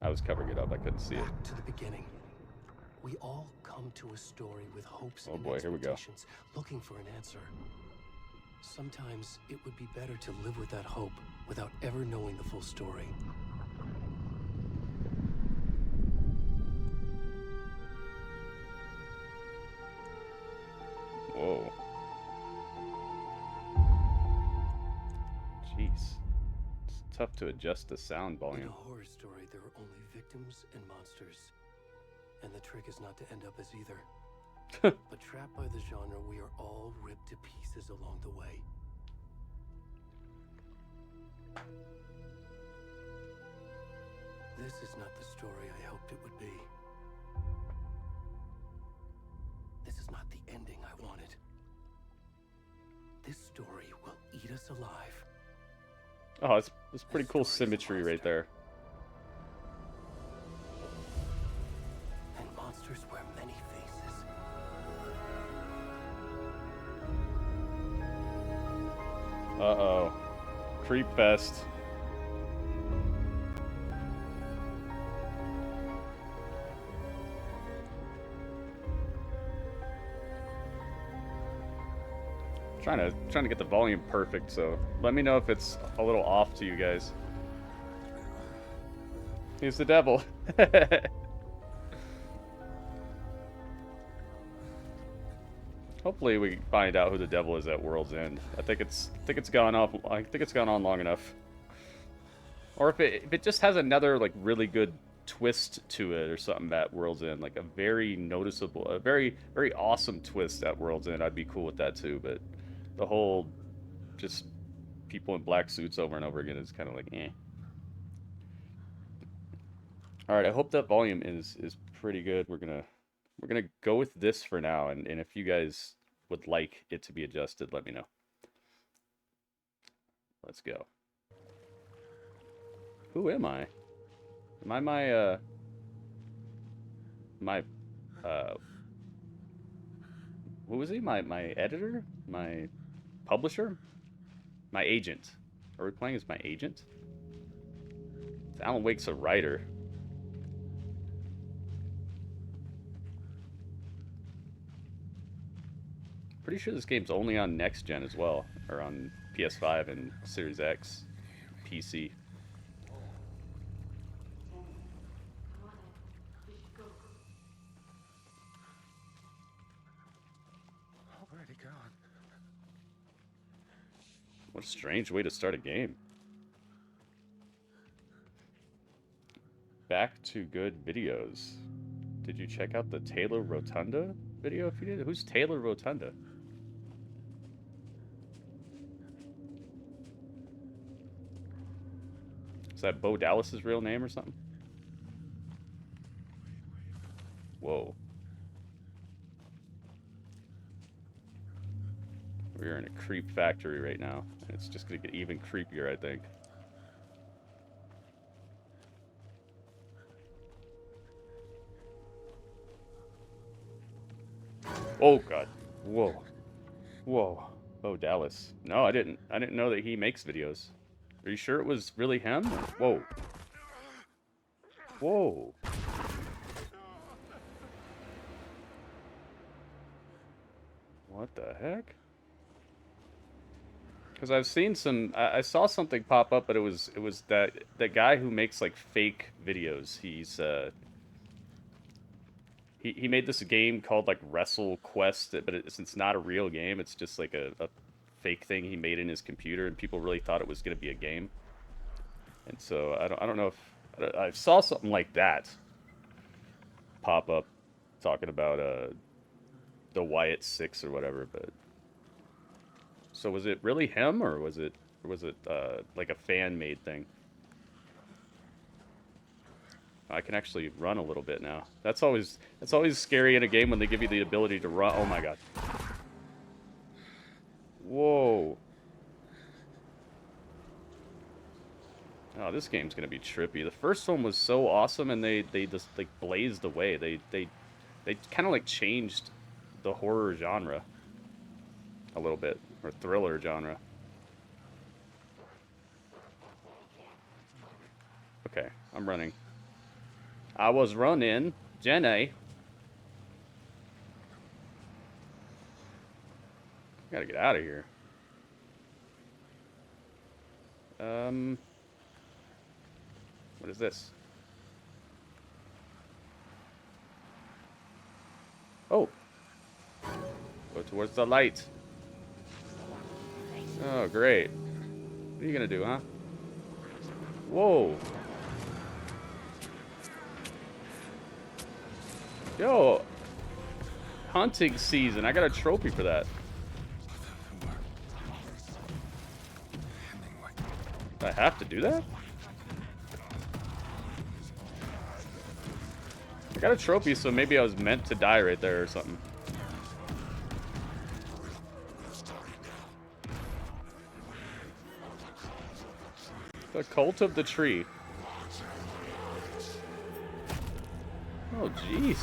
I was covering it up. I couldn't see it. Back to the beginning. We all come to a story with hopes Oh and boy, here we go. expectations, looking for an answer. Sometimes it would be better to live with that hope without ever knowing the full story. Whoa. Jeez. It's tough to adjust the sound In volume. a horror story, there are only victims and monsters. And the trick is not to end up as either. But trapped by the genre, we are all ripped to pieces along the way. This is not the story I hoped it would be. This is not the ending I wanted. This story will eat us alive. Oh, it's pretty cool symmetry right there. And monsters wear many faces. Uh-oh. Creep fest. Trying to get the volume perfect, so let me know if it's a little off to you guys. He's the devil. Hopefully we find out who the devil is at World's End. I think it's gone off. I think it's gone on long enough. Or if it just has another like really good twist to it or something at World's End, like a very noticeable, a very awesome twist at World's End, I'd be cool with that too. But the whole just people in black suits over and over again is kind of like eh. All right, I hope that volume is pretty good. We're gonna go with this for now, and if you guys would like it to be adjusted, let me know. Let's go. Who am I? Am I my what was he? My editor? My publisher? My agent? Are we playing as my agent? Alan Wake's a writer. Pretty sure this game's only on next gen as well, or on PS5 and Series X, PC. Already gone. What a strange way to start a game. Back to good videos. Did you check out the Taylor Rotunda video if you did? Who's Taylor Rotunda? Is that Bo Dallas's real name or something? Whoa. We're in a creep factory right now, and it's just gonna get even creepier, I think. Oh god. Whoa. Whoa. Bo Dallas. No, I didn't know that he makes videos. Are you sure it was really him? Whoa. Whoa. What the heck? Because I've seen some, I saw something pop up, but it was that guy who makes like fake videos. He made this game called like Wrestle Quest, but it's not a real game. It's just like a fake thing he made in his computer, and people really thought it was going to be a game. And so I don't know if I saw something like that pop up, talking about the Wyatt Six or whatever. But so was it really him, or was it like a fan made thing? I can actually run a little bit now. That's always scary in a game when they give you the ability to run. Oh my god. Whoa. Oh, this game's gonna be trippy. The first one was so awesome, and they just like blazed the way. They kind of like changed the horror genre a little bit, or thriller genre. Okay, I'm running. I was running. Jenny. Gotta get out of here. What is this? Oh. Go towards the light. Oh, great. What are you gonna do, huh? Whoa. Yo. Hunting season. I got a trophy for that. I have to do that? I got a trophy, so maybe I was meant to die right there or something. The Cult of the Tree. Oh, jeez.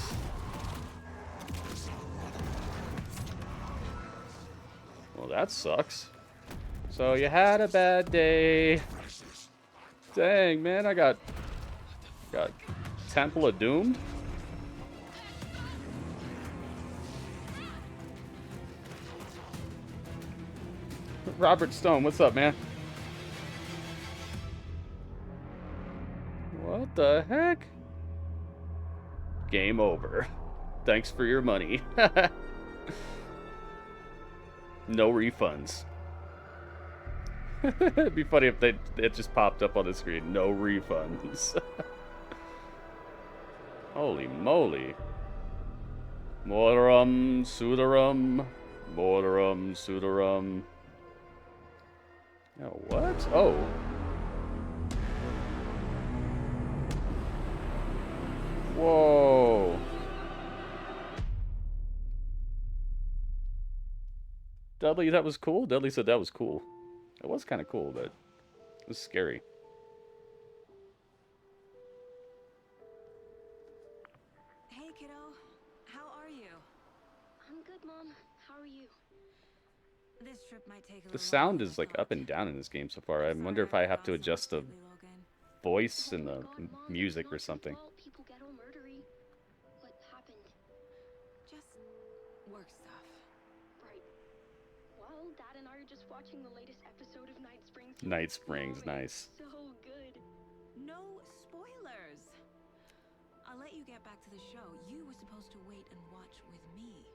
Well, that sucks. So you had a bad day. Dang, man, I got Temple of Doom. Robert Stone, what's up, man? What the heck? Game over. Thanks for your money. No refunds. It'd be funny if it just popped up on the screen. No refunds. Holy moly. Mortarum, Sudarum. Mortarum, Sudarum. Oh, what? Oh. Whoa. Dudley, that was cool? Dudley said that was cool. It was kind of cool, but it was scary. Hey, kiddo. How are you? I'm good, Mom. How are you? This trip might take a The little sound longer is than I like up thought. and down in this game so far. I Sorry wonder if I have got to so adjust the much lately, Logan. voice and Oh the my God, Mom, music it's or not something. your fault people get all murdery. What happened? Just work stuff. Right. Well, Dad and I are just watching the latest episode of Night Springs. Night Springs, Mom, nice. it's so good. No spoilers. I'll let you get back to the show. You were supposed to wait and watch with me.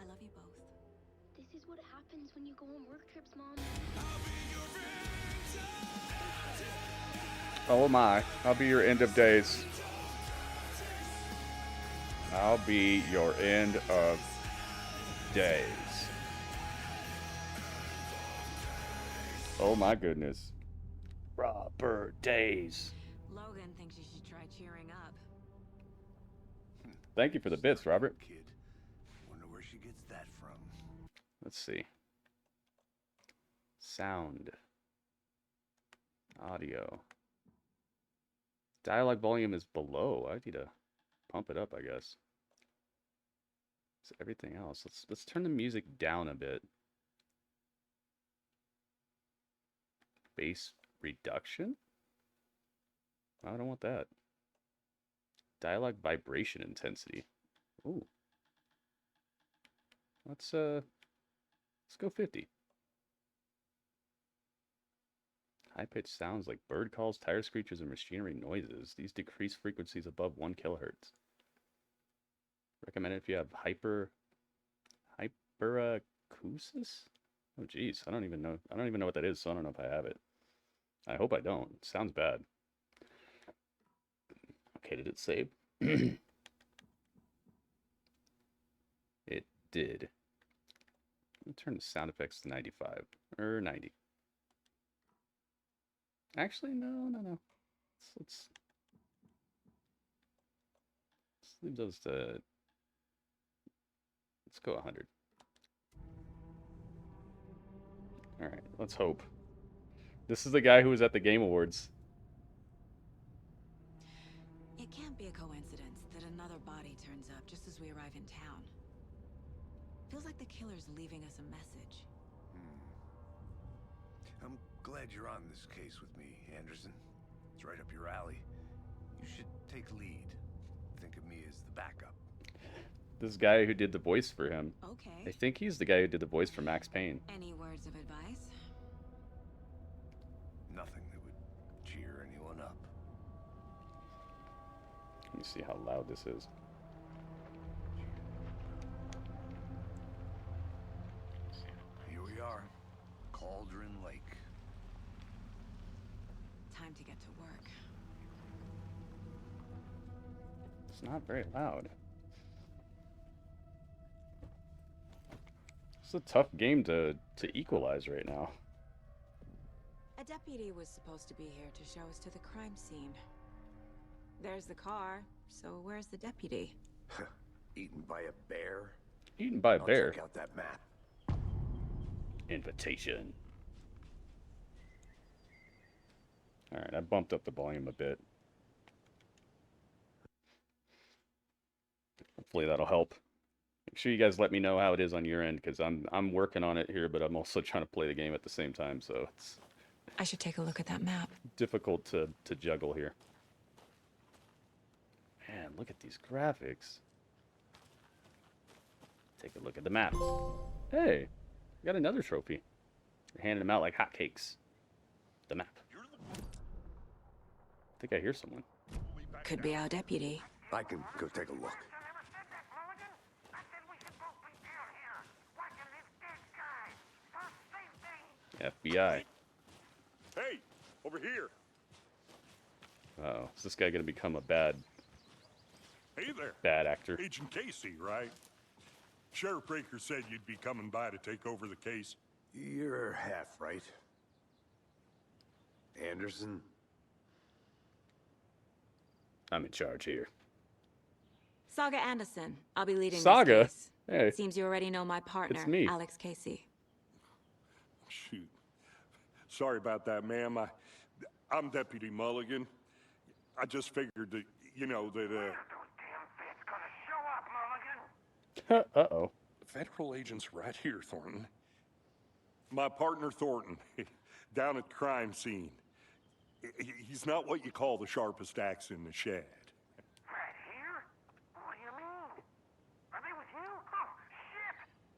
I love you both. This is what happens when you go on work trips, Mom. Oh my, I'll be your end of days. I'll be your end of days. Oh my goodness. Robert Days. Logan thinks you should try cheering up. Thank you for the bits, Robert. Kid. Wonder where she gets that from. Let's see. Sound. Audio. Dialogue volume is below. I need to pump it up, I guess. So everything else. Let's turn the music down a bit. Bass reduction? I don't want that. Dialogue vibration intensity. Ooh. Let's go 50. High-pitched sounds like bird calls, tire screeches, and machinery noises. These decrease frequencies above 1 kilohertz. Recommended if you have hyperacusis? Oh geez, I don't even know what that is, so I don't know if I have it. I hope I don't. It sounds bad. Okay, did it save? It did. Let me turn the sound effects to 95 or 90. Actually, no. Let's leave those to. Let's go 100. All right, let's hope. This is the guy who was at the Game Awards. It can't be a coincidence that another body turns up just as we arrive in town. Feels like the killer's leaving us a message. I'm glad you're on this case with me, Anderson. It's right up your alley. You should take lead. Think of me as the backup. This guy who did the voice for him. I Okay. think he's the guy who did the voice for Max Payne. Any words of advice? Nothing that would cheer anyone up. Let me see how loud this is. Here we are. Cauldron Lake. Time to get to work. It's not very loud. It's a tough game to equalize right now. A deputy was supposed to be here to show us to the crime scene. There's the car, so where's the deputy? Eaten by a bear? Eaten by a I'll bear. check out that map. Invitation. Alright, I bumped up the volume a bit. Hopefully that'll help. Make sure you guys let me know how it is on your end, because I'm working on it here, but I'm also trying to play the game at the same time, so it's I should take a look at that map. difficult to juggle here. Man, look at these graphics. Take a look at the map. Hey, we got another trophy. They're handing them out like hotcakes. The map. I think I hear someone. Could be our deputy. I can go take a look. FBI. Hey, over here. Uh-oh. Is this guy going to become a bad Hey there. actor? Agent Casey, right? Sheriff Breaker said you'd be coming by to take over the case. You're half right. Anderson? I'm in charge here. Saga Anderson. I'll be leading Saga? this case. Hey. Seems you already know my partner, It's me. Alex Casey. Shoot. Sorry about that, ma'am. I'm Deputy Mulligan. I just figured that, you know, that, Uh-oh. Federal agent's right here, Thornton. My partner, Thornton, down at the crime scene. He's not what you call the sharpest axe in the shed. Right here? What do you mean? Are they with you? Oh, shit!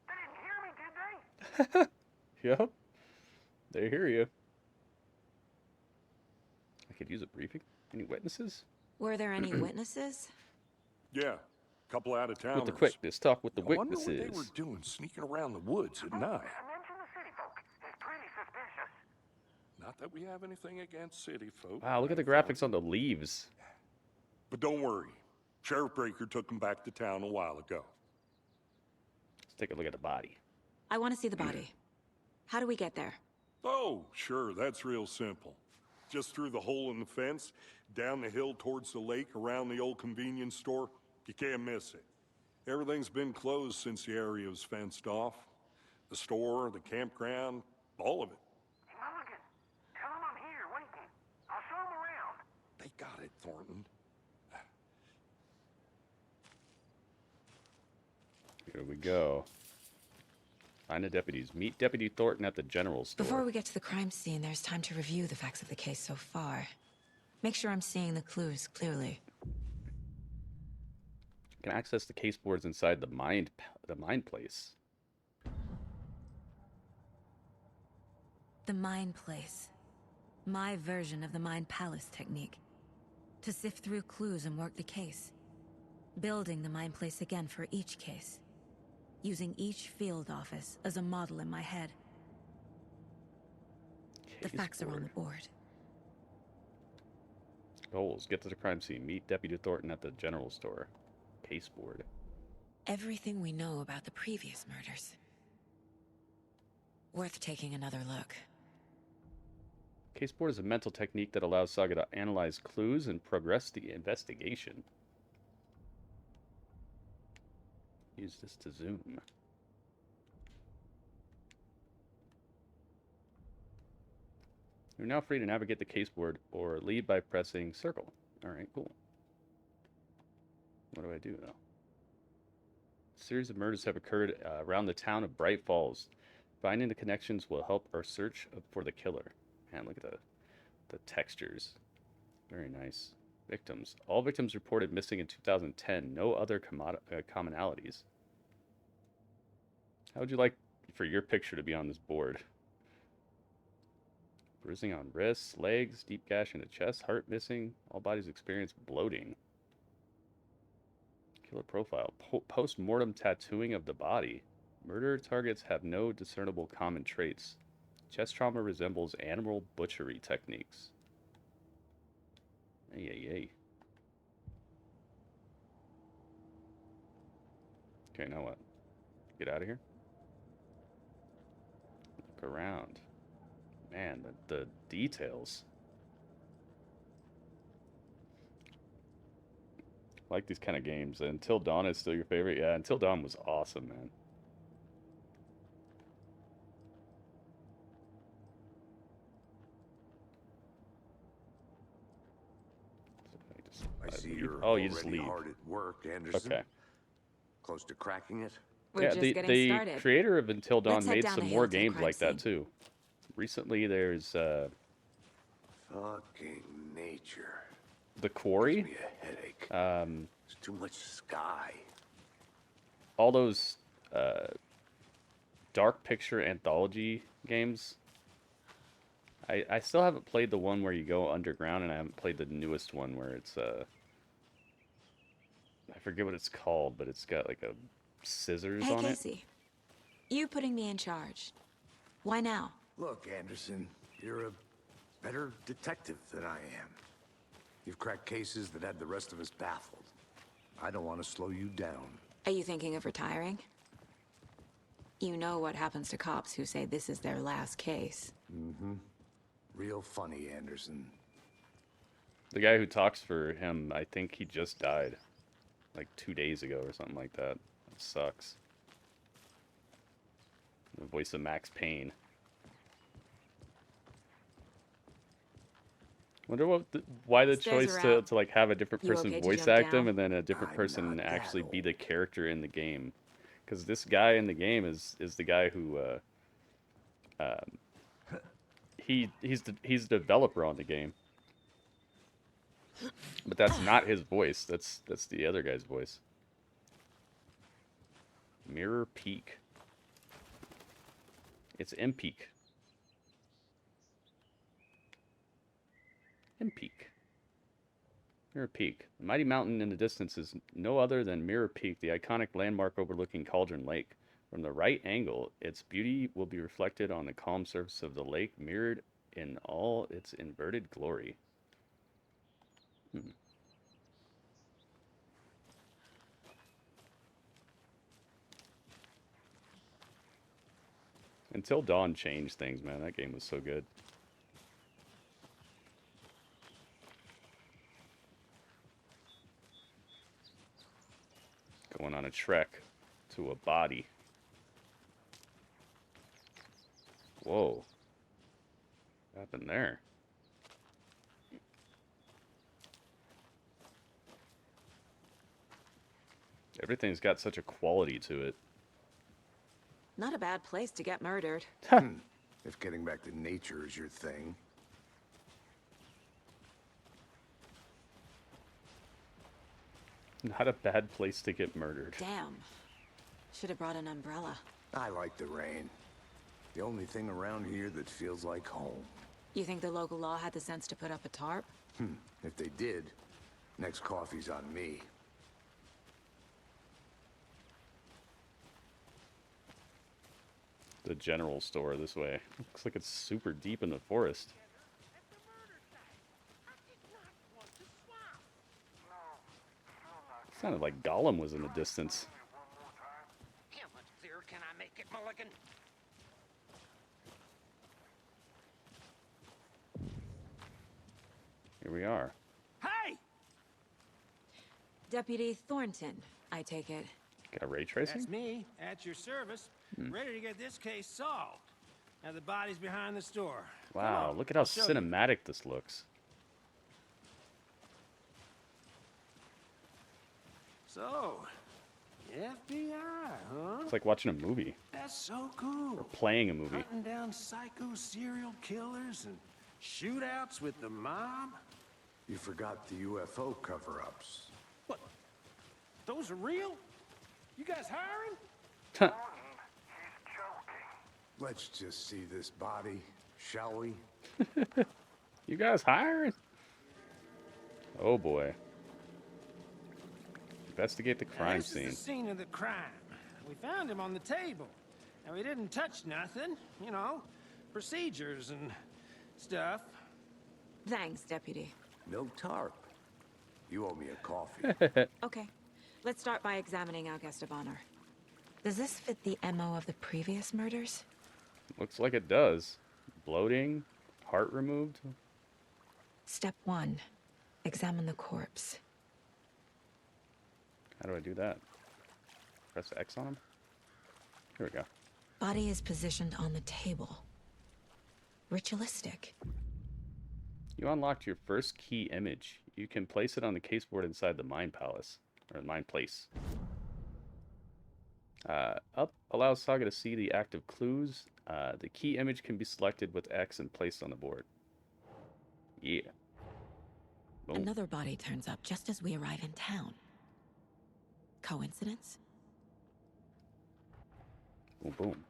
They didn't hear me, did they? Yep. They hear you. I could use a briefing. Any witnesses? Were there any witnesses? Yeah, couple out of towners. With the quickness, talk with the I wonder what they witnesses. were doing, sneaking around the woods at night. I mentioned the city folk. It's pretty suspicious. Not that we have anything against city folk. Wow, look at the graphics on the leaves. But don't worry. Sheriff Breaker took them back to town a while ago. Let's take a look at the body. I want to see the body. How do we get there? Oh, sure, that's real simple. Just through the hole in the fence, down the hill towards the lake, around the old convenience store. You can't miss it. Everything's been closed since the area was fenced off. The store, the campground, all of it. Hey, Mulligan, tell them I'm here waiting. I'll show them around. They got it, Thornton. Here we go. Find the deputies. Meet Deputy Thornton at the general store. Before we get to the crime scene, there's time to review the facts of the case so far. Make sure I'm seeing the clues clearly. You can access the case boards inside the mind place. The Mind Place. My version of the Mind Palace technique. To sift through clues and work the case. Building the Mind Place again for each case. Using each field office as a model in my head. The Case facts are on the board. Goals. Get to the crime scene. Meet Deputy Thornton at the general store. Case board. Everything we know about the previous murders. Worth taking another look. Case board is a mental technique that allows Saga to analyze clues and progress the investigation. Use this to zoom. You're now free to navigate the case board or lead by pressing circle. Alright, cool. What do I do, though? A series of murders have occurred around the town of Bright Falls. Finding the connections will help our search for the killer. Man, look at the textures. Very nice. Victims. All victims reported missing in 2010. No other commonalities. How would you like for your picture to be on this board? Bruising on wrists, legs, deep gash in the chest, heart missing. All bodies experience bloating. Killer profile. Post-mortem tattooing of the body. Murder targets have no discernible common traits. Chest trauma resembles animal butchery techniques. Ay. Okay, now what? Get out of here? Look around. Man, the details. I like these kind of games. Until Dawn is still your favorite? Yeah, Until Dawn was awesome, man. I see you're you just already leave. hard at work, Anderson. Okay. Close to cracking it? We're just getting the started. creator of Until Dawn Let's head made down some the more hill to the games crime like that scene. too. Recently, there's Fucking nature. The Quarry. Gives me a headache. There's too much sky. All those dark picture anthology games. I still haven't played the one where you go underground, and I haven't played the newest one where it's I forget what it's called, but it's got like a scissors Hey, on Casey. You putting me in charge. Why now? Look, Anderson, you're a better detective than I am. You've cracked cases that had the rest of us baffled. I don't want to slow you down. Are you thinking of retiring? You know what happens to cops who say this is their last case. Mm-hmm. Real funny, Anderson. it. The guy who talks for him, I think he just died like 2 days ago or something like that. That sucks. The voice of Max Payne. Wonder why the Stairs choice are to, out. like have a different You person okay to voice jump act him down? and then a different I'm person not actually that be the old. character in the game. Because this guy in the game is the guy who he's the developer on the game. But that's not his voice. That's the other guy's voice. Mirror Peak. It's M-Peak. M-Peak. Mirror Peak. The mighty mountain in the distance is no other than Mirror Peak, the iconic landmark overlooking Cauldron Lake. From the right angle, its beauty will be reflected on the calm surface of the lake, mirrored in all its inverted glory. Until Dawn changed things, man. That game was so good. Going on a trek to a body. Whoa. What happened there? Everything's got such a quality to it. Not a bad place to get murdered. If getting back to nature is your thing. Not a bad place to get murdered. Damn. Should have brought an umbrella. I like the rain. The only thing around here that feels like home. You think the local law had the sense to put up a tarp? If they did, next coffee's on me. The general store this way. Looks like it's super deep in the forest. Sounded like Gollum was in the distance. How much clearer can I make it, Mulligan? Here we are. Hey! Deputy Thornton, I take it. Got ray tracing? That's me, at your service, ready to get this case solved. Now the body's behind the store. Come Wow, on, look at how I'll show you. cinematic this looks. So, FBI, huh? It's like watching a movie. That's so cool. Or playing a movie. Hunting down psycho serial killers and shootouts with the mob. You forgot the UFO cover-ups. What? Those are real? You guys hiring? Gordon, he's joking. Let's just see this body, shall we? You guys hiring? Oh boy. Investigate the Now, crime this scene. is the scene of the crime. We found him on the table. Now, we didn't touch nothing, you know, procedures and stuff. Thanks, Deputy. No tarp. You owe me a coffee. Okay, let's start by examining our guest of honor. Does this fit the MO of the previous murders? Looks like it does. Bloating, heart removed. Step 1. Examine the corpse. How do I do that? Press X on him? Here we go. Body is positioned on the table. Ritualistic. You unlocked your first key image. You can place it on the caseboard inside the Mind Palace, or Mind Place. Up allows Saga to see the active clues. The key image can be selected with X and placed on the board. Yeah. Boom. Another body turns up just as we arrive in town. Coincidence? Boom, boom.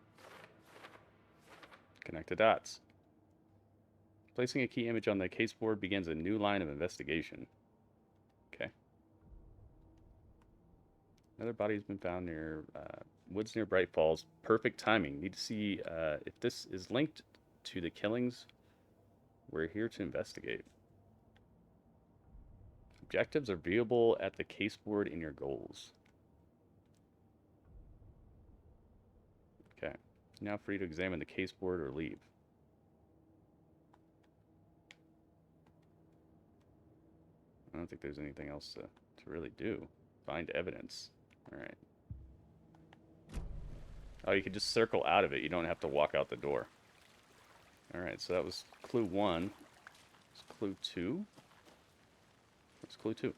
Connect the dots. Placing a key image on the caseboard begins a new line of investigation. Okay. Another body has been found near woods near Bright Falls. Perfect timing. Need to see if this is linked to the killings. We're here to investigate. Objectives are viewable at the caseboard in your goals. Okay. Now free to examine the caseboard or leave. I don't think there's anything else to really do. Find evidence. Alright. Oh, you can just circle out of it. You don't have to walk out the door. Alright, so that was clue 1. What's clue 2? What's clue 2?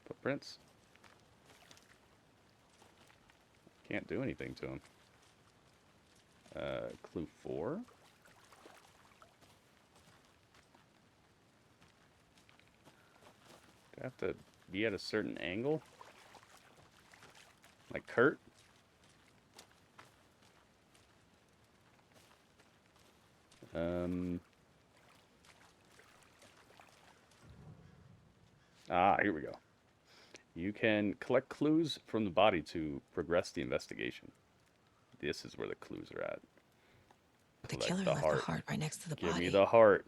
Footprints? Can't do anything to him. Clue 4? Do I have to be at a certain angle? Like Kurt? Here we go. You can collect clues from the body to progress the investigation. This is where the clues are at. The Collect killer left the heart right next to the Give body. me the heart.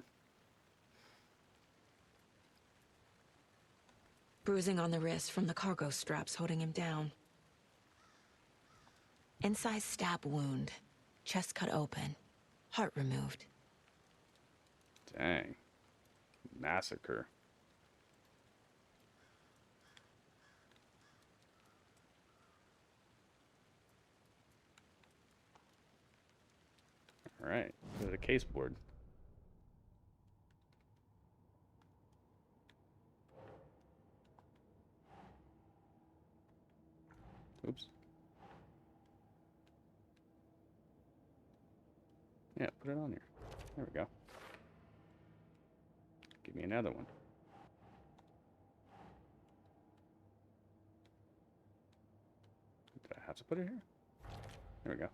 Bruising on the wrist from the cargo straps holding him down. Incised stab wound. Chest cut open. Heart removed. Dang. Massacre. Alright, go to the caseboard. Oops. Yeah, put it on here. There we go. Give me another one. Do I have to put it here? There we go.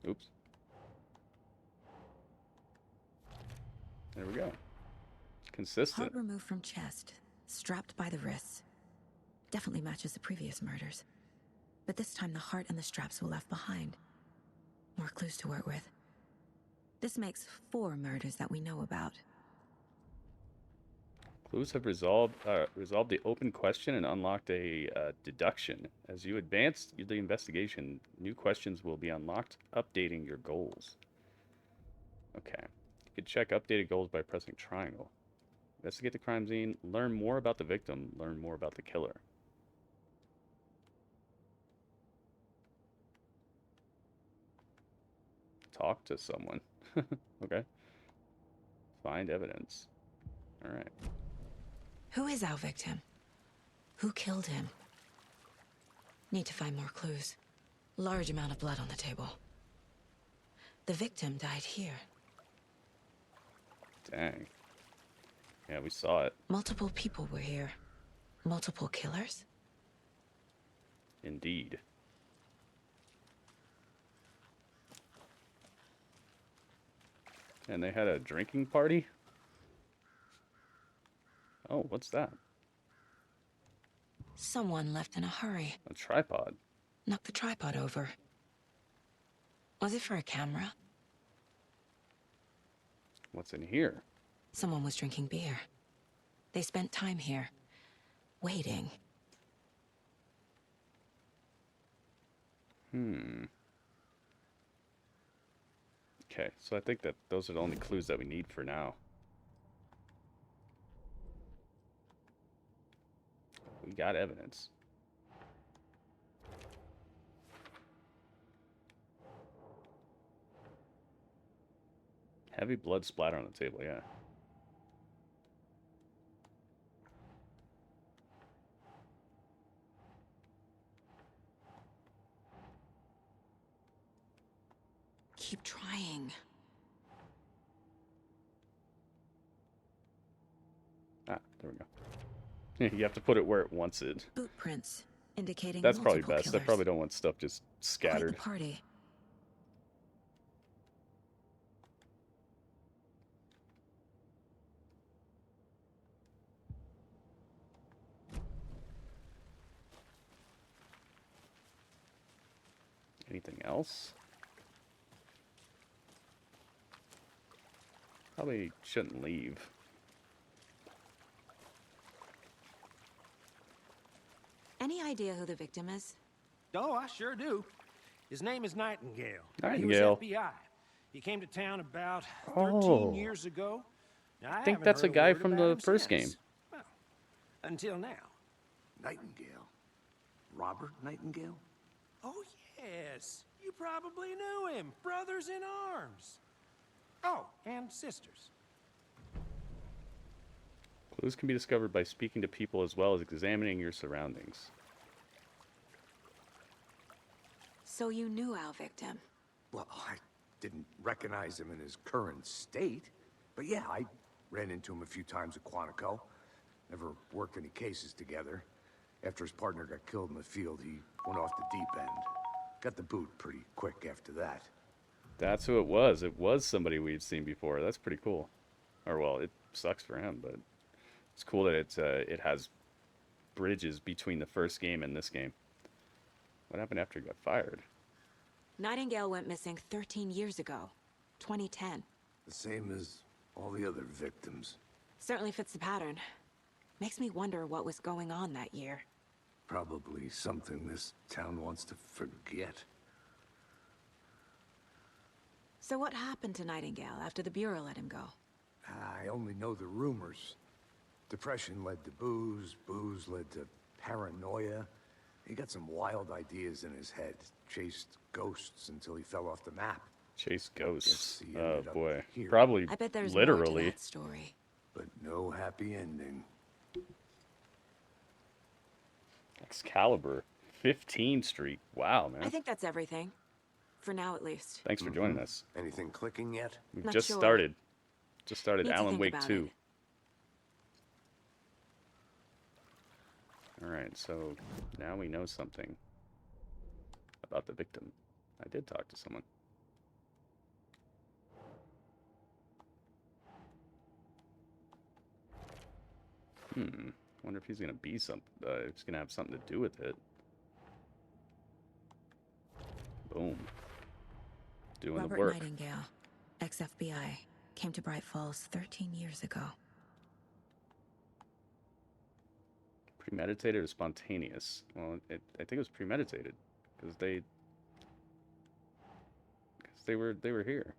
Oops. There we go. Consistent. Heart removed from chest, strapped by the wrists. Definitely matches the previous murders. But this time the heart and the straps were left behind. More clues to work with. This makes 4 murders that we know about. Clues have resolved the open question and unlocked a deduction. As you advance the investigation, new questions will be unlocked, updating your goals. Okay. You can check updated goals by pressing triangle. Investigate the crime scene, learn more about the victim, learn more about the killer. Talk to someone. Okay. Find evidence. Alright. Who is our victim? Who killed him? Need to find more clues. Large amount of blood on the table. The victim died here. Dang. Yeah, we saw it. Multiple people were here. Multiple killers? Indeed. And they had a drinking party? Oh, what's that? Someone left in a hurry. A tripod. Knocked the tripod over. Was it for a camera? What's in here? Someone was drinking beer. They spent time here, waiting. Okay, so I think that those are the only clues that we need for now. We got evidence. Heavy blood splatter on the table, yeah. Keep trying. Ah, there we go. You have to put it where it wants it. Boot prints indicating That's probably multiple best. I killers. probably don't want stuff just Quite scattered. the party. Anything else? Probably shouldn't leave. Any idea who the victim is? Oh, I sure do. His name is Nightingale. Nightingale. He was FBI. He came to town about Oh. 13 years ago. Now, I think haven't that's a heard guy word from about the him first since. game. Well, until now. Nightingale? Robert Nightingale? Oh, yes. You probably knew him. Brothers in arms. Oh, and sisters. Clues can be discovered by speaking to people as well as examining your surroundings. So you knew our victim. Well, I didn't recognize him in his current state. But yeah, I ran into him a few times at Quantico. Never worked any cases together. After his partner got killed in the field, he went off the deep end. Got the boot pretty quick after that. That's who it was. It was somebody we'd seen before. That's pretty cool. Or, well, it sucks for him, but it's cool that it has bridges between the first game and this game. What happened after he got fired? Nightingale went missing 13 years ago. 2010. The same as all the other victims. Certainly fits the pattern. Makes me wonder what was going on that year. Probably something this town wants to forget. So what happened to Nightingale after the Bureau let him go? I only know the rumors. Depression led to booze, booze led to paranoia. He got some wild ideas in his head, chased ghosts until he fell off the map. Chase ghosts. Guess he Oh, ended up boy. here. Probably I bet there's literally. more to that story. But no happy ending. Excalibur. 15th Street. Wow, man. I think that's everything. For now, at least. Thanks for joining us. Anything clicking yet? We've Not just sure. started. Just started Need to Alan think Wake about 2. it. Alright, so now we know something about the victim. I did talk to someone. Wonder if he's gonna be if he's gonna have something to do with it. Boom. Doing Robert the work. Nightingale, ex-FBI, came to Bright Falls 13 years ago. Premeditated or spontaneous? Well, I think it was premeditated because they were here.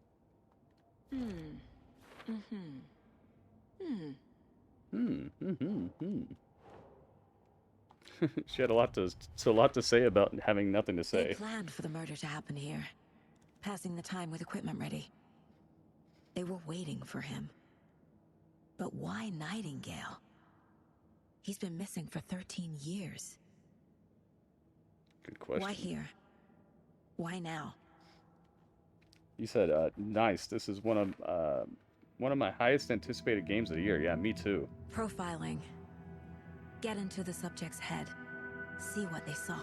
She had a lot to say about having nothing to They say. planned for the murder to happen here, passing the time with equipment ready. They were waiting for him. But why Nightingale? He's been missing for 13 years. Good question. Why here? Why now? You said, nice. This is one of my highest anticipated games of the year. Yeah, me too. Profiling. Get into the subject's head. See what they saw.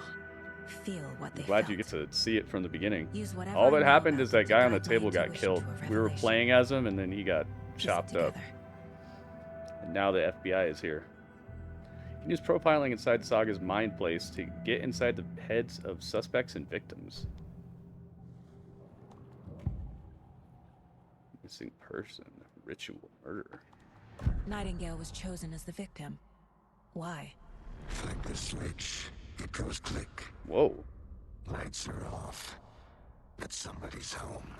Feel what they Glad felt. you get to see it from the beginning. Use whatever All I that know happened about is them that to guy on the guide my table got intuition killed. to a We were revelation. playing as him, and then he got Piece it chopped up. together. And now the FBI is here. You can use profiling inside Saga's mind place to get inside the heads of suspects and victims. Missing person, ritual murder. Nightingale was chosen as the victim. Why? Flick the switch, it goes click. Whoa. Lights are off. But somebody's home.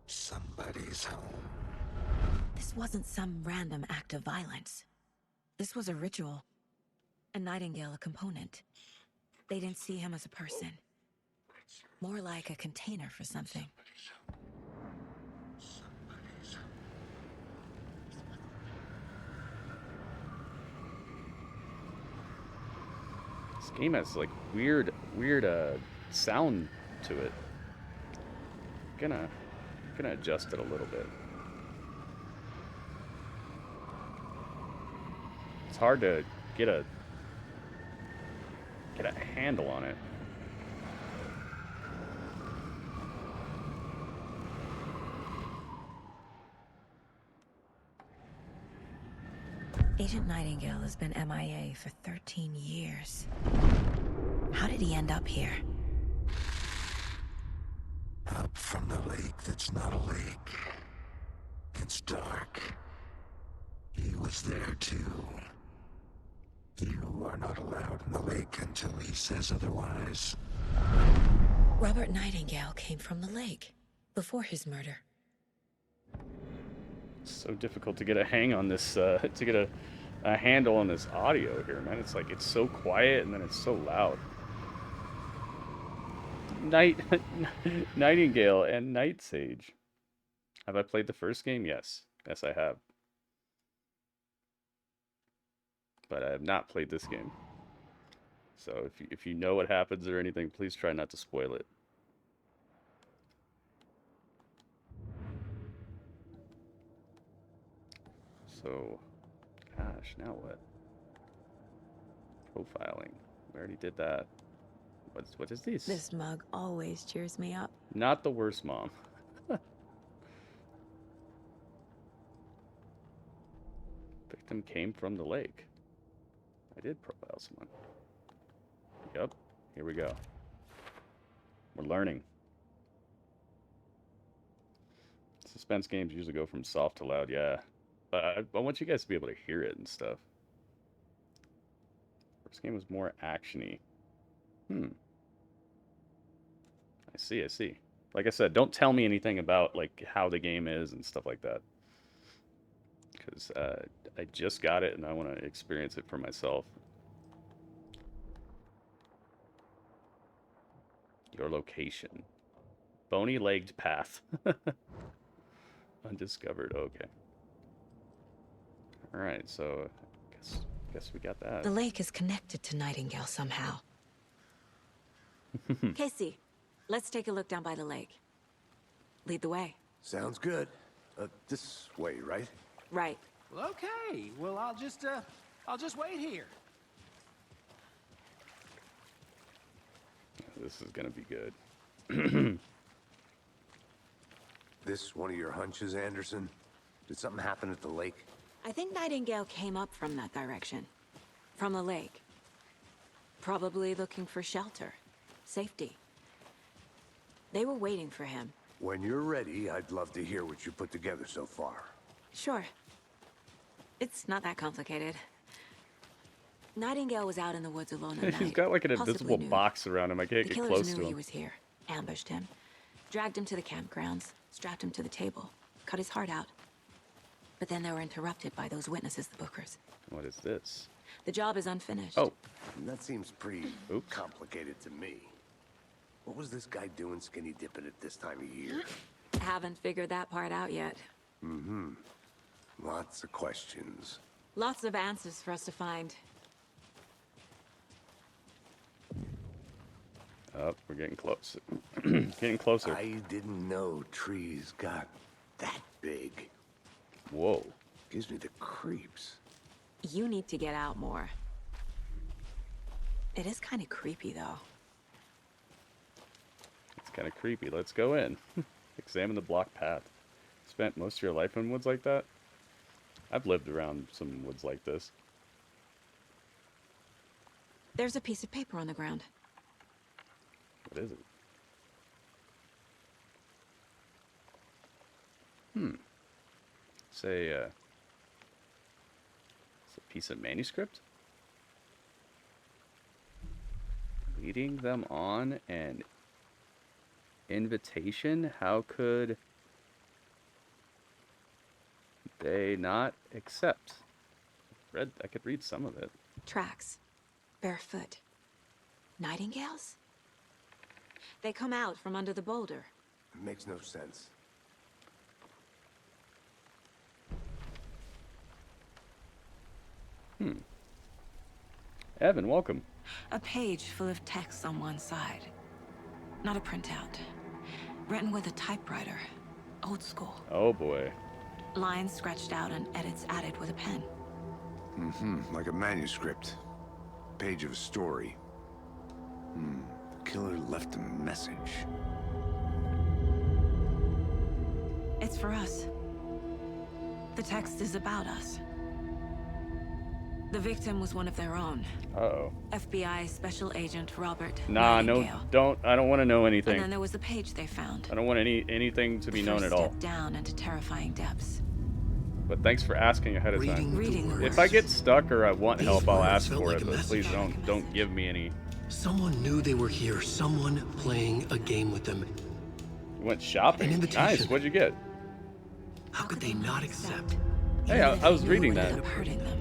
Somebody's home. This wasn't some random act of violence. This was a ritual. A Nightingale a component. They didn't see him as a person. More like a container for something. This game has like weird sound to it. Gonna adjust it a little bit. It's hard to get a handle on it. Agent Nightingale has been MIA for 13 years. How did he end up here? Up from the lake that's not a lake. It's dark. He was there too. You are not allowed in the lake until he says otherwise. Robert Nightingale came from the lake before his murder. It's so difficult to get a hang on this, to get a handle on this audio here, man. It's like it's so quiet and then it's so loud. Nightingale and Night Sage. Have I played the first game? Yes. Yes, I have. But I have not played this game. So if you know what happens or anything, please try not to spoil it. So, gosh, now what? Profiling. We already did that. What is this? This mug always cheers me up. Not the worst mom. Victim came from the lake. I did profile someone. Yep, here we go. We're learning. Suspense games usually go from soft to loud, yeah. But I want you guys to be able to hear it and stuff. First game was more actiony. I see. Like I said, don't tell me anything about like how the game is and stuff like that. Because I just got it and I want to experience it for myself. Your location. Bony-legged path. Undiscovered, okay. Alright, so guess we got that. The lake is connected to Nightingale somehow. Casey, let's take a look down by the lake. Lead the way. Sounds good. This way, right? Right. Well, okay. Well, I'll just wait here. This is gonna be good. This one of your hunches, Anderson? Did something happen at the lake? I think Nightingale came up from that direction. From the lake. Probably looking for shelter. Safety. They were waiting for him. When you're ready, I'd love to hear what you put together so far. Sure. It's not that complicated. Nightingale was out in the woods alone at night. He's got like an possibly invisible nude. box around him. I can't The get killers close knew to he him. was here, ambushed him, dragged him to the campgrounds, strapped him to the table, cut his heart out. But then they were interrupted by those witnesses, the Bookers. What is this? The job is unfinished. Oh, That seems pretty Oops. complicated to me. What was this guy doing skinny dipping at this time of year? Haven't figured that part out yet. Lots of questions. Lots of answers for us to find. Oh, we're getting close. Getting closer. I didn't know trees got that big. Whoa. Gives me the creeps. You need to get out more. It is kind of creepy, though. It's kind of creepy. Let's go in. Examine the block path. Spent most of your life in woods like that? I've lived around some woods like this. There's a piece of paper on the ground. What is it? It's a piece of manuscript? Leading them on an invitation? How could they not accept? I could read some of it. Tracks. Barefoot. Nightingales? They come out from under the boulder. It makes no sense. Evan, welcome. A page full of text on one side. Not a printout. Written with a typewriter. Old school. Oh boy. Lines scratched out and edits added with a pen. Like a manuscript. Page of a story. The killer left a message. It's for us. The text is about us. The victim was one of their own. Uh-oh. FBI Special Agent Robert Nah, Nightingale. I don't want to know anything. And then there was the page they found. I don't want anything to be known at all. Step down into terrifying depths. But thanks for asking ahead of time. Reading the If I get stuck or I want These help, I'll words ask felt for like it, a but please message. don't give me any. Someone knew they were here. Someone playing a game with them. You went shopping? An invitation. Nice, what'd you get? How could they not accept? Hey, I was reading that. End up hurting them.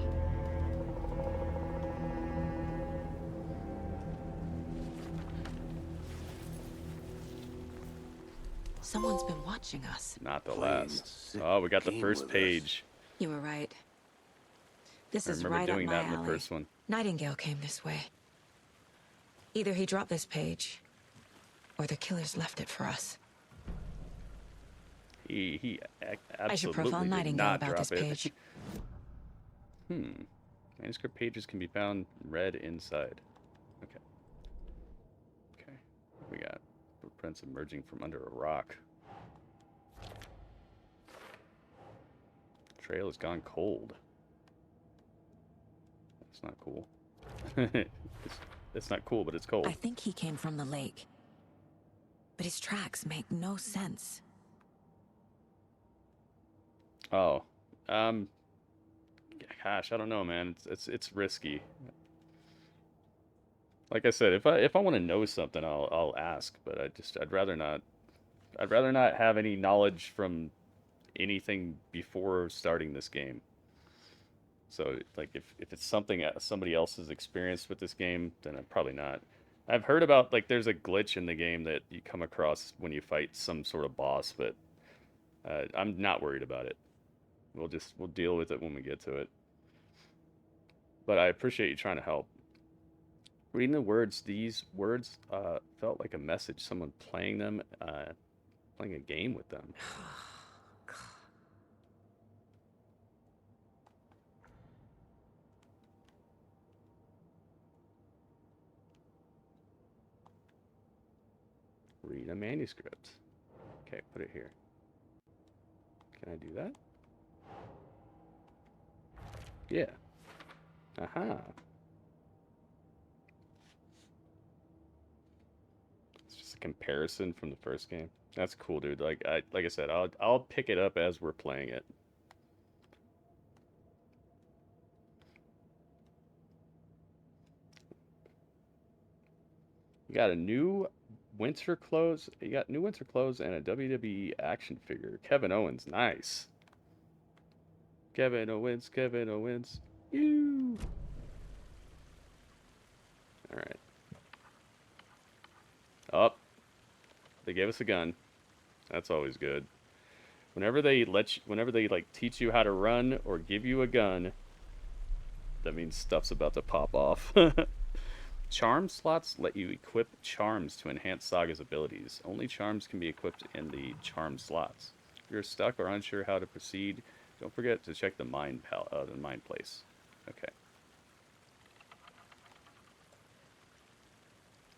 Someone's been watching us. Not the Playing last. sick Oh, we got the game first with us. page. You were right. This I is remember right up doing my that in the alley. first one. Nightingale came this way. Either he dropped this page, or the killers left it for us. He I should absolutely profile did Nightingale not about drop this it. page. Manuscript pages can be found read inside. Okay. Okay. What we got? Footprints emerging from under a rock. Trail has gone cold. That's not cool. it's not cool, but it's cold. I think he came from the lake. But his tracks make no sense. Oh. Gosh, I don't know, man. It's risky. Like I said, if I want to know something, I'll ask, but I'd rather not have any knowledge from anything before starting this game. So like if it's something somebody else has experienced with this game, then I'm probably not. I've heard about like there's a glitch in the game that you come across when you fight some sort of boss, but I'm not worried about it. We'll deal with it when we get to it. But I appreciate you trying to help. Reading the words, these words felt like a message. Someone playing them, playing a game with them. Read a manuscript. Okay, put it here. Can I do that? Yeah. Aha. It's just a comparison from the first game. That's cool, dude. Like I said, I'll pick it up as we're playing it. You got new winter clothes. You got new winter clothes and a WWE action figure. Kevin Owens, nice. Kevin Owens, Kevin Owens. You. All right. Up. They gave us a gun. That's always good. Whenever they like teach you how to run or give you a gun, That means stuff's about to pop off. Charm slots let you equip charms to enhance Saga's abilities. Only charms can be equipped in the charm slots. If you're stuck or unsure how to proceed, don't forget to check the the mind place. Okay.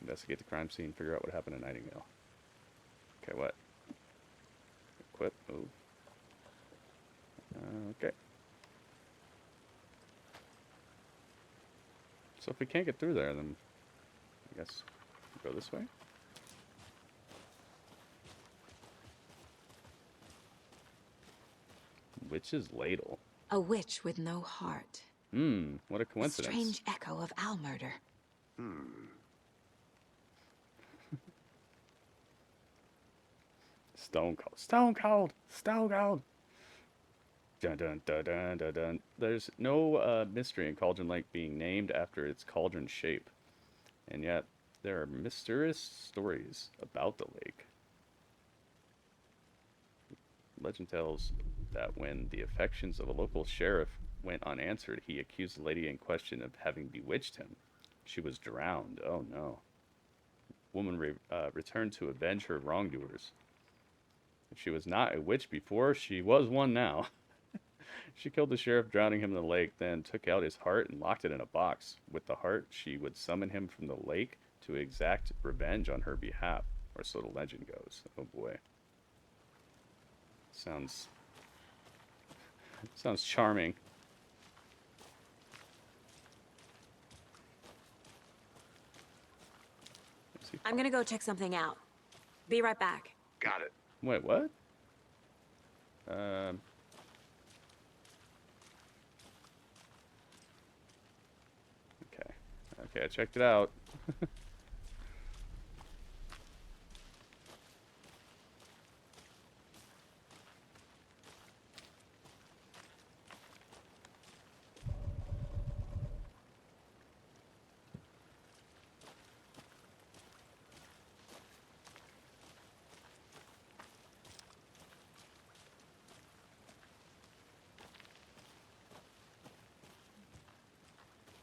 Investigate the crime scene. Figure out what happened to Nightingale. Okay, what? Equip. Move. Okay. So if we can't get through there, then I guess we'll go this way. Witch's ladle. A witch with no heart. What a A coincidence. strange echo of owl murder. Stone cold. Stone cold. Stone cold. Dun dun dun dun dun dun. There's no mystery in Cauldron Lake being named after its cauldron shape, and yet there are mysterious stories about the lake. Legend tells that when the affections of a local sheriff went unanswered, he accused the lady in question of having bewitched him. She was drowned. Oh no. Woman returned to avenge her wrongdoers. If she was not a witch before, she was one now. She killed the sheriff, drowning him in the lake, then took out his heart and locked it in a box. With the heart, she would summon him from the lake to exact revenge on her behalf, or so the legend goes. Oh boy. Sounds charming. I'm gonna go check something out. Be right back. Got it. Wait, what? Okay. Okay, I checked it out.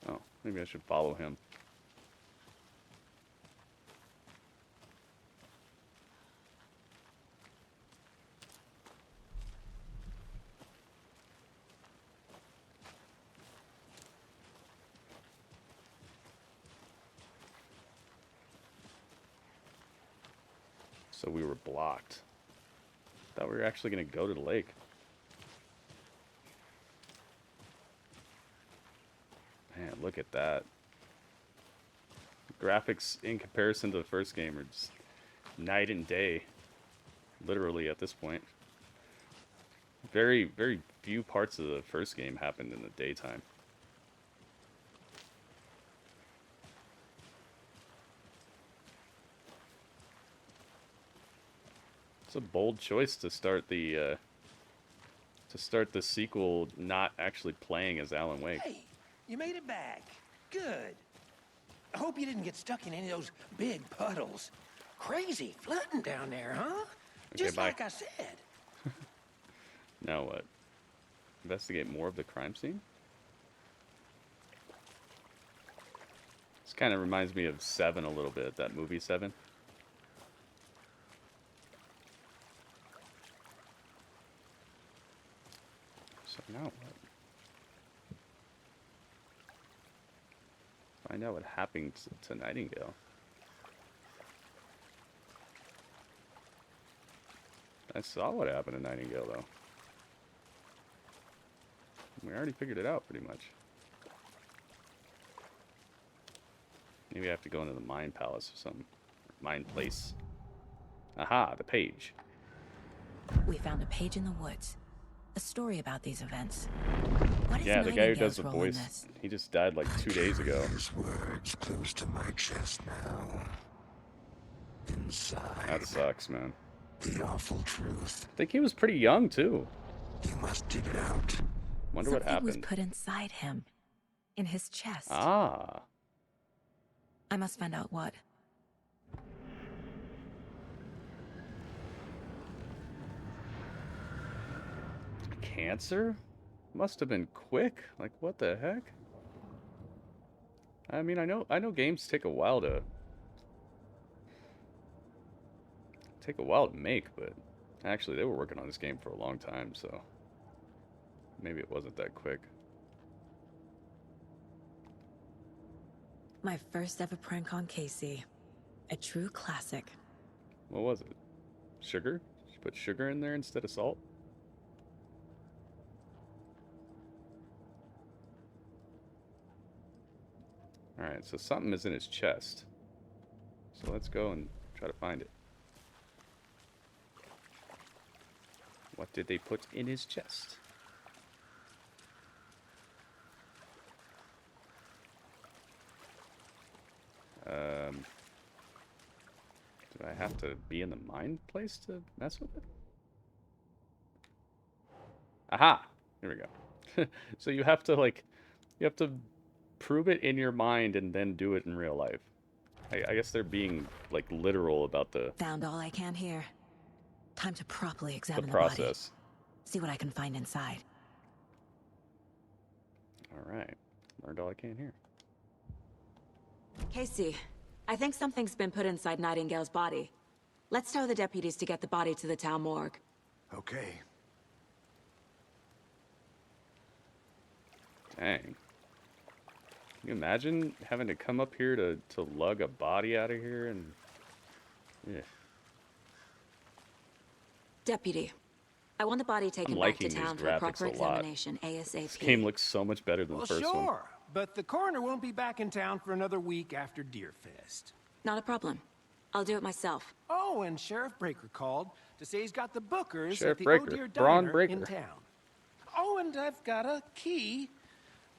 Oh, maybe I should follow him. So we were blocked. Thought we were actually going to go to the lake. Man, look at that. Graphics in comparison to the first game are just night and day. Literally at this point. Very, very few parts of the first game happened in the daytime. It's a bold choice to start the sequel not actually playing as Alan Wake. Hey, you made it back. Good. I hope you didn't get stuck in any of those big puddles. Crazy flooding down there, huh? Okay, Just bye. like I said. Now what? Investigate more of the crime scene? This kind of reminds me of Seven a little bit, that movie Seven. So now what? Find out what happened to Nightingale. I saw what happened to Nightingale, though. We already figured it out, pretty much. Maybe I have to go into the Mind Palace or something. Mind Place. Aha, the page. We found a page in the woods. A story about these events. What is Yeah, the guy who does Nightingale's the role in voice, this? he just died like 2 days ago. His words close to my chest now. Inside. That sucks, man. The awful truth. I think he was pretty young, too. You must dig it out. Wonder what Something was happened. put inside him. In his chest. Ah. I must find out what. Cancer? Must have been quick. Like, what the heck? I mean, I know games take a while to make, but actually they were working on this game for a long time, so maybe it wasn't that quick. My first ever prank on Casey. A true classic. What was it? Sugar? Did you put sugar in there instead of salt? Alright, so something is in his chest. So let's go and try to find it. What did they put in his chest? Do I have to be in the mine place to mess with it? Aha! Here we go. So you have to, like, you have to prove it in your mind and then do it in real life. I guess they're being, like, literal about the Found all I can here. Time to properly examine the process. body. See what I can find inside. Alright. Learned all I can here. Casey, I think something's been put inside Nightingale's body. Let's tell the deputies to get the body to the town morgue. Okay. Dang. Can you imagine having to come up here to lug a body out of here and... Yeah. Deputy, I want the body taken back to town for a proper examination ASAP. This game looks so much better than the first one. Sure, but the coroner won't be back in town for another week after Deerfest. Not a problem. I'll do it myself. Oh, and Sheriff Breaker called to say he's got the bookers Sheriff at the Breaker, Oh Dear Braun Diner Breaker. in town. Oh, and I've got a key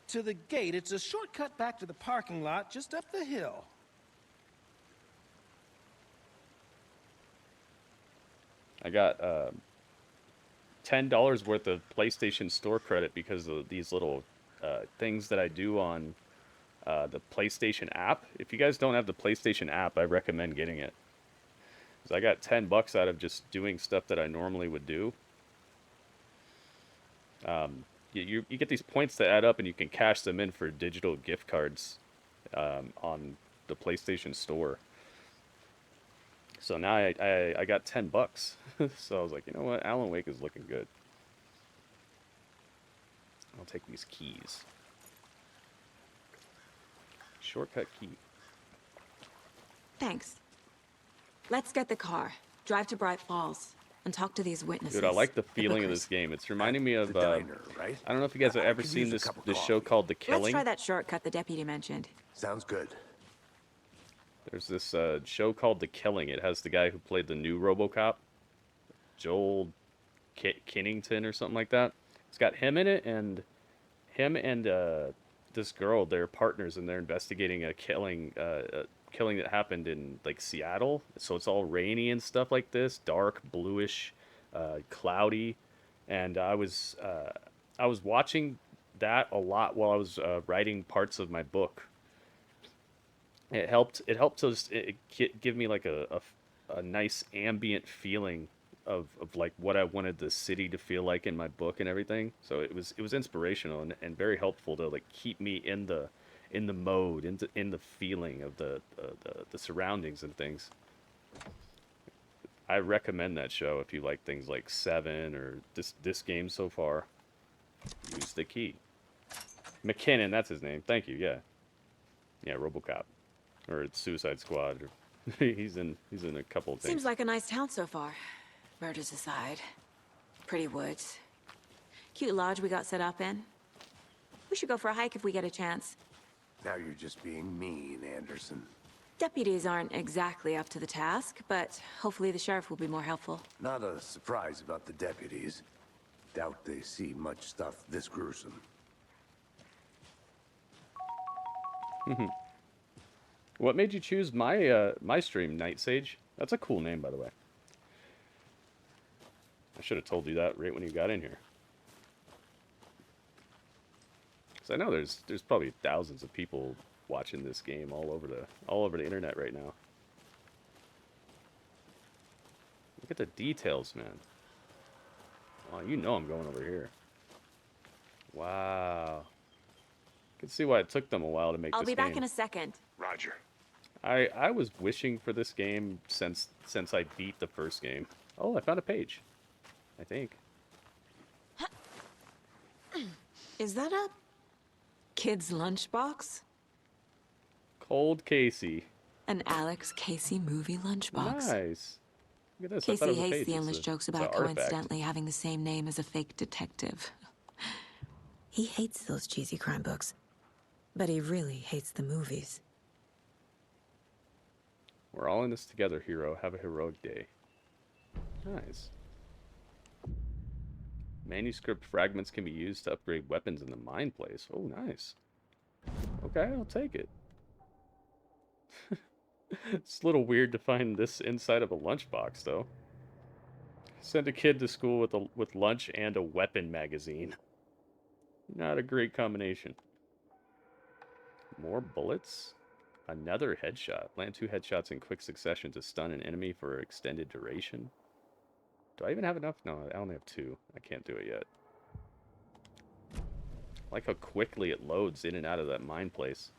to the gate. It's a shortcut back to the parking lot just up the hill. I got $10 worth of PlayStation Store credit because of these little things that I do on the PlayStation app. If you guys don't have the PlayStation app, I recommend getting it. Because I got 10 bucks out of just doing stuff that I normally would do. You get these points that add up, and you can cash them in for digital gift cards on the PlayStation Store. So now I got 10 bucks. So I was like, you know what? Alan Wake is looking good. I'll take these keys. Shortcut key. Thanks. Let's get the car, drive to Bright Falls, and talk to these witnesses. Dude, I like the feeling of this game. It's reminding me of... diner, right? I don't know if you guys have ever seen this show called The Killing. Let's try that shortcut the deputy mentioned. Sounds good. There's this show called The Killing. It has the guy who played the new RoboCop, Joel Kinnington or something like that. It's got him in it, and him and this girl, they're partners, and they're investigating a killing that happened in, like, Seattle. So it's all rainy and stuff like this, dark, bluish, cloudy. And I was watching that a lot while I was writing parts of my book. It helped to just give me like a nice ambient feeling of like what I wanted the city to feel like in my book and everything. So it was inspirational and very helpful to, like, keep me in the mode, in the feeling of the surroundings and things. I recommend that show if you like things like Seven or this game so far. Use the key. McKinnon, that's his name. Thank you. Yeah, RoboCop. Or it's Suicide Squad. he's in a couple of things. Seems like a nice town so far. Murders aside. Pretty woods. Cute lodge we got set up in. We should go for a hike if we get a chance. Now you're just being mean, Anderson. Deputies aren't exactly up to the task, but hopefully the sheriff will be more helpful. Not a surprise about the deputies. Doubt they see much stuff this gruesome. What made you choose my stream, Night Sage? That's a cool name, by the way. I should have told you that right when you got in here. Because I know there's probably thousands of people watching this game all over the internet right now. Look at the details, man. Oh, you know I'm going over here. Wow. can see why it took them a while to make I'll this be back game. in a second. Roger. I was wishing for this game since I beat the first game. Oh, I found a page. I think. Is that a kid's lunchbox? Cold Casey. An Alex Casey movie lunchbox. Nice. Look at this. I thought Casey it was a hates page. the It's endless a- jokes it's an about artifact. coincidentally having the same name as a fake detective. He hates those cheesy crime books, but he really hates the movies. We're all in this together, hero. Have a heroic day. Nice. Manuscript fragments can be used to upgrade weapons in the mine place. Oh, nice. Okay, I'll take it. It's a little weird to find this inside of a lunchbox, though. Send a kid to school with lunch and a weapon magazine. Not a great combination. More bullets? Another headshot. Land 2 headshots in quick succession to stun an enemy for extended duration. Do I even have enough? No, I only have 2. I can't do it yet. I like how quickly it loads in and out of that mine place.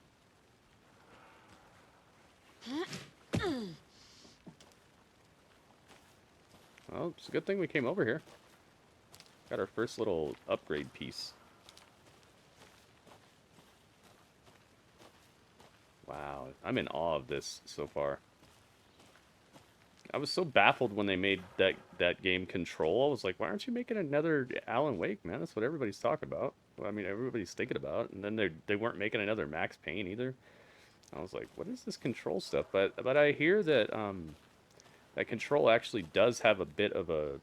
Well, it's a good thing we came over here. Got our first little upgrade piece. Wow, I'm in awe of this so far. I was so baffled when they made that game Control. I was like, why aren't you making another Alan Wake, man? That's what everybody's talking about. Well, I mean, everybody's thinking about. And then they weren't making another Max Payne either. I was like, what is this Control stuff? But I hear that that Control actually does have a bit of a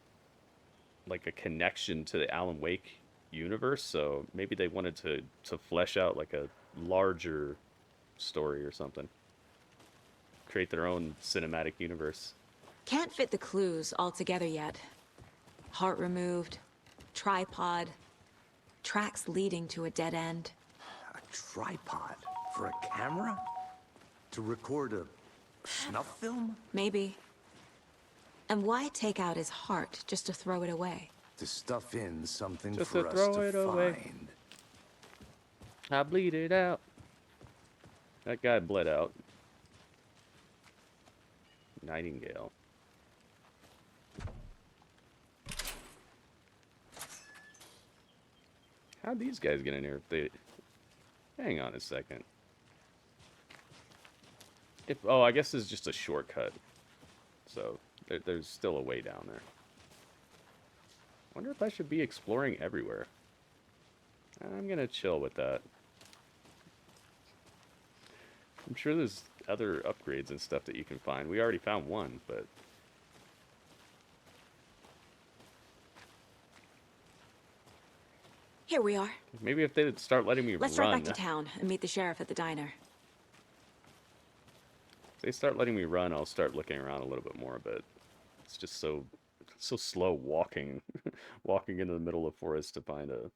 connection to the Alan Wake universe. So maybe they wanted to flesh out like a larger story or something. Create their own cinematic universe. Can't fit the clues all together yet. Heart removed, tripod, tracks leading to a dead end. A tripod for a camera? To record a snuff film? Maybe. And why take out his heart just to throw it away? To stuff in something Just for to us throw to it away. find. I bleed it out. That guy bled out. Nightingale. How'd these guys get in here if they... Hang on a second. Oh, I guess this is just a shortcut. So, there's still a way down there. Wonder if I should be exploring everywhere. I'm gonna chill with that. I'm sure there's other upgrades and stuff that you can find. We already found one, but... Here we are. Maybe if they'd start letting me Let's run... ride back to town and meet the sheriff at the diner. If they start letting me run, I'll start looking around a little bit more, but... It's just so slow walking. Walking into the middle of the forest to find a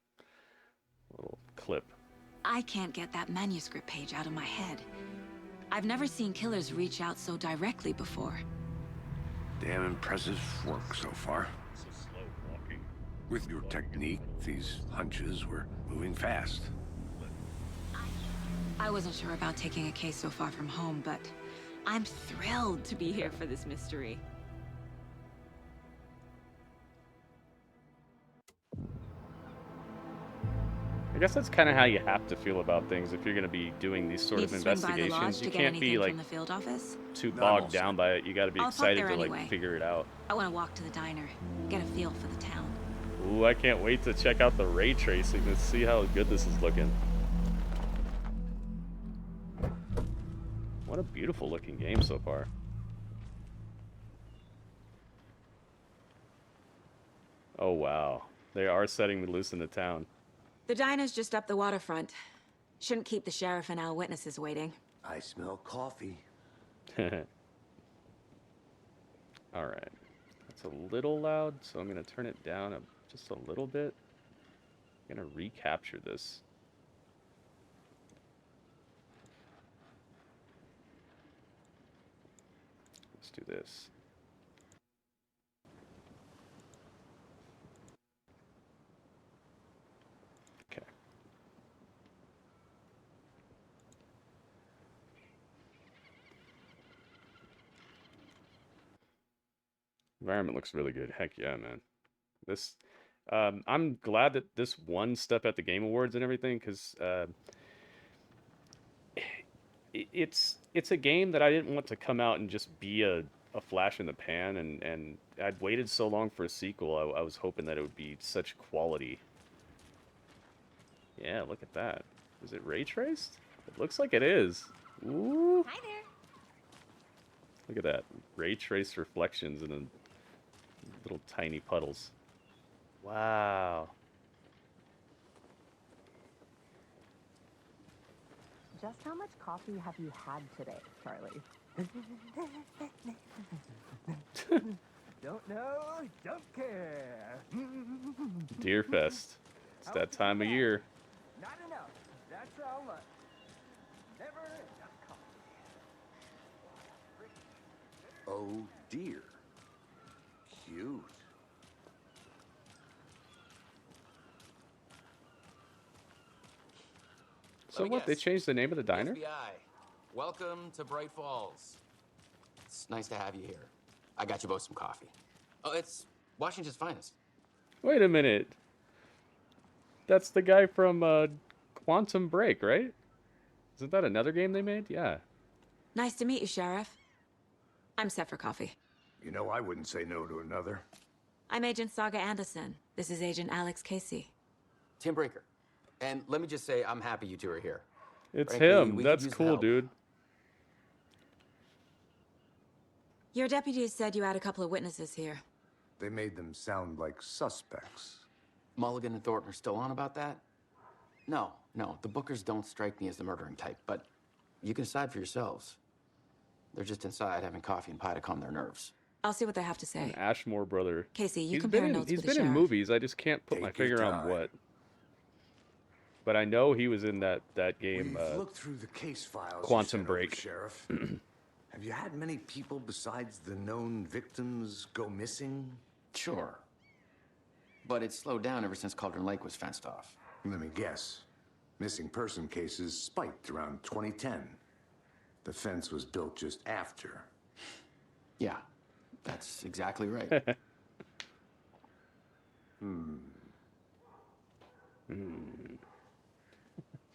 little clip. I can't get that manuscript page out of my head. I've never seen killers reach out so directly before. Damn impressive work so far. So slow walking. With your technique, these hunches were moving fast. I wasn't sure about taking a case so far from home, but I'm thrilled to be here for this mystery. I guess that's kind of how you have to feel about things if you're going to be doing these sort Need of to swing by the lodge investigations. to You get can't be anything like from the field office? too No, bogged I'm down all by it. You got to be I'll park excited there to like anyway. figure it out. I want to walk to the diner, get a feel for the town. Ooh, I can't wait to check out the ray tracing and see how good this is looking. What a beautiful looking game so far. Oh wow, they are setting me loose in the town. The diner's just up the waterfront. Shouldn't keep the sheriff and our witnesses waiting. I smell coffee. Alright. That's a little loud, so I'm going to turn it down just a little bit. I'm going to recapture this. Let's do this. Okay. Environment looks really good. Heck yeah, man. This, I'm glad that this won stuff at the Game Awards and everything, because it's a game that I didn't want to come out and just be a flash in the pan, and I'd waited so long for a sequel. I was hoping that it would be such quality. Yeah, look at that. Is it ray traced? It looks like it is. Ooh. Hi there. Look at that. Ray traced reflections in the little tiny puddles. Wow. Just how much coffee have you had today, Charlie? Don't know, don't care. Deerfest. It's that time of year. Not enough. That's how much. Never enough coffee. Oh dear. Cute. So what? They changed the name of the diner? FBI, welcome to Bright Falls. It's nice to have you here. I got you both some coffee. Oh, it's Washington's finest. Wait a minute. That's the guy from Quantum Break, right? Isn't that another game they made? Yeah. Nice to meet you, Sheriff. I'm set for coffee. You know, I wouldn't say no to another. I'm Agent Saga Anderson. This is Agent Alex Casey. Tim Breaker. And let me just say, I'm happy you two are here. It's Frankly, him. we could That's use the cool, help. dude. Your deputies said you had a couple of witnesses here. They made them sound like suspects. Mulligan and Thornton are still on about that? No, the Bookers don't strike me as the murdering type, but you can decide for yourselves. They're just inside having coffee and pie to calm their nerves. I'll see what they have to say. An Ashmore brother. Casey, you He's compare been in, notes he's with the been in sheriff. movies. I just can't put my Take your finger on time. what. But I know he was in that game. We've looked through the case files. you Quantum sent over, Break. Sheriff. Have you had many people besides the known victims go missing? Sure. But it's slowed down ever since Cauldron Lake was fenced off. Let me guess. Missing person cases spiked around 2010. The fence was built just after. Yeah, that's exactly right. You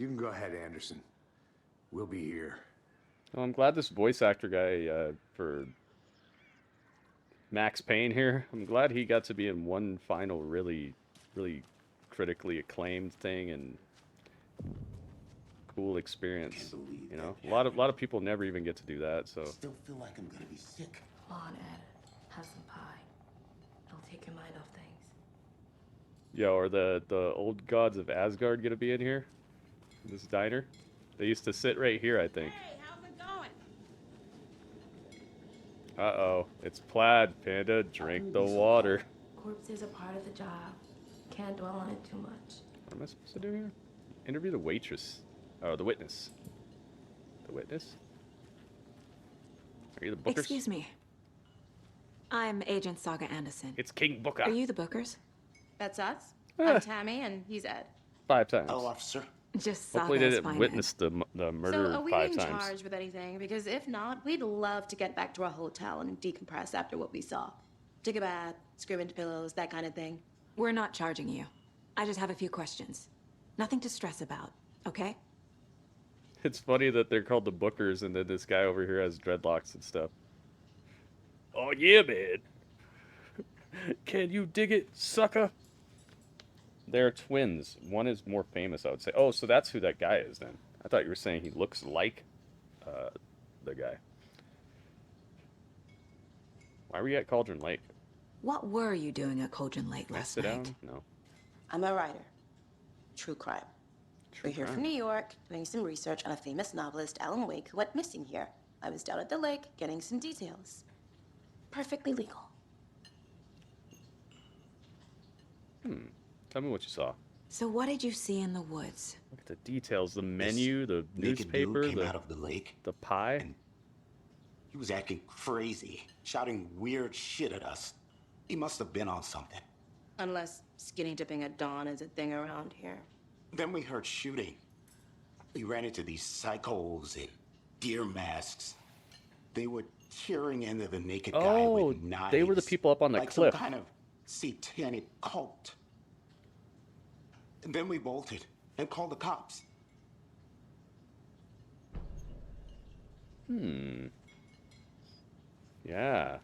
can go ahead, Anderson. We'll be here. Well, I'm glad this voice actor guy for Max Payne here. I'm glad he got to be in one final really critically acclaimed thing and cool experience. You know, a lot of people never even get to do that. So Still feel like I'm gonna be sick. Come on, Ed. Have some pie. It'll take your mind off things. yo, are the old gods of Asgard gonna be in here? This diner? They used to sit right here, I think. Hey, how's it going? Uh-oh, it's Plaid, Panda, drink the water. Corpses are part of the job. Can't dwell on it too much. What am I supposed to do here? Interview the waitress. Oh, the witness. The witness? Are you the Bookers? Excuse me. I'm Agent Saga Anderson. It's King Booker. Are you the Bookers? That's us. Ah. I'm Tammy, and he's Ed. 5 times. Hello, officer. Just Saga Hopefully they is didn't fine. witness the murder So are we 5 in times. charge with anything? Because if not, we'd love to get back to our hotel and decompress after what we saw. Take a bath, scream into pillows, that kind of thing. We're not charging you. I just have a few questions. Nothing to stress about, okay? It's funny that they're called the Bookers and then this guy over here has dreadlocks and stuff. Oh yeah, man. Can you dig it, sucker? They're twins. One is more famous, I would say. Oh, so that's who that guy is then. I thought you were saying he looks like the guy. Why were you at Cauldron Lake? What were you doing at Cauldron Lake Can I last sit night? down? No. I'm a writer. True crime. True We're here crime. from New York, doing some research on a famous novelist, Alan Wake, who went missing here. I was down at the lake, getting some details. Perfectly legal. Tell me what you saw. So what did you see in the woods? Look at the details. The menu, the Naked newspaper, dude came out of the lake. the pie. And he was acting crazy, shouting weird shit at us. He must have been on something. Unless skinny dipping at dawn is a thing around here. Then we heard shooting. We ran into these psychos in deer masks. They were tearing into the naked guy Oh, with knives. they were the people up on the like cliff. Some kind of satanic cult. And then we bolted and called the cops. Yeah.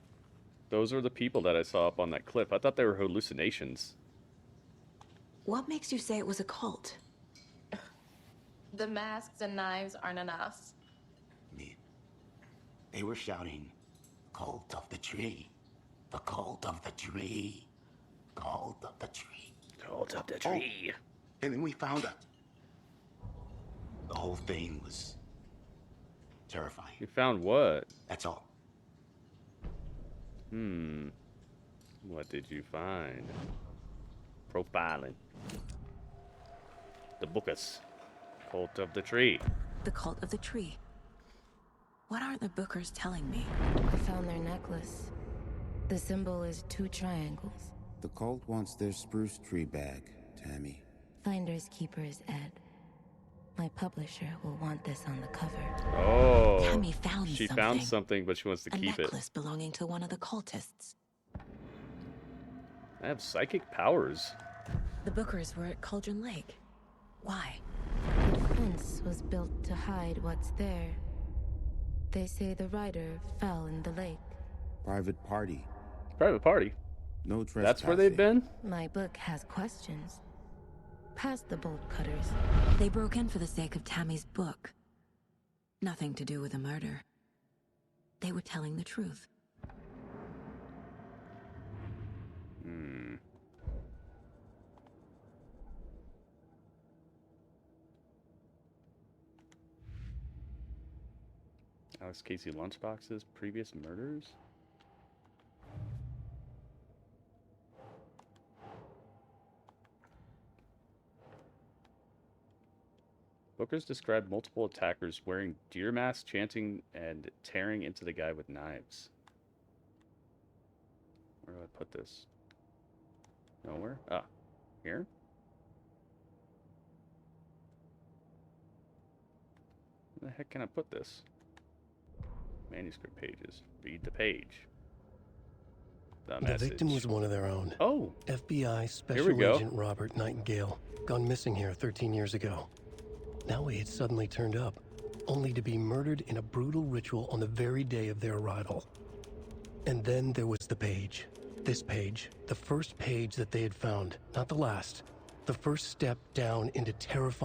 Those are the people that I saw up on that cliff. I thought they were hallucinations. What makes you say it was a cult? The masks and knives aren't enough. They were shouting, "Cult of the tree. The cult of the tree. Cult of the tree." Cult of the tree. And then we found it. The whole thing was terrifying. You found what? That's all. What did you find? Profiling. The Bookers. Cult of the tree. The cult of the tree. What are the Bookers telling me? I found their necklace. The symbol is 2 triangles. The cult wants their spruce tree back, Tammy. Finders keepers, Ed. My publisher will want this on the cover. Oh. Tammy found she something. found something, but she wants to keep A necklace belonging to one of the cultists. I have psychic powers. The Bookers were at Cauldron Lake. Why? The fence was built to hide what's there. They say the rider fell in the lake. Private party. Private party? No trespassing. That's where they've been? My book has questions. Past the bolt cutters. They broke in for the sake of Tammy's book. Nothing to do with a murder. They were telling the truth. Alex Casey lunchboxes, previous murders? Bookers described multiple attackers wearing deer masks, chanting, and tearing into the guy with knives. Where do I put this? Nowhere? Ah, here? Where the heck can I put this? Manuscript pages. Read the page. The victim was one of their own. Oh! FBI Special Agent Robert Nightingale, gone missing here 13 years ago. Now he had suddenly turned up, only to be murdered in a brutal ritual on the very day of their arrival. And then there was the page. This page, the first page that they had found, not the last. The first step down into terrifying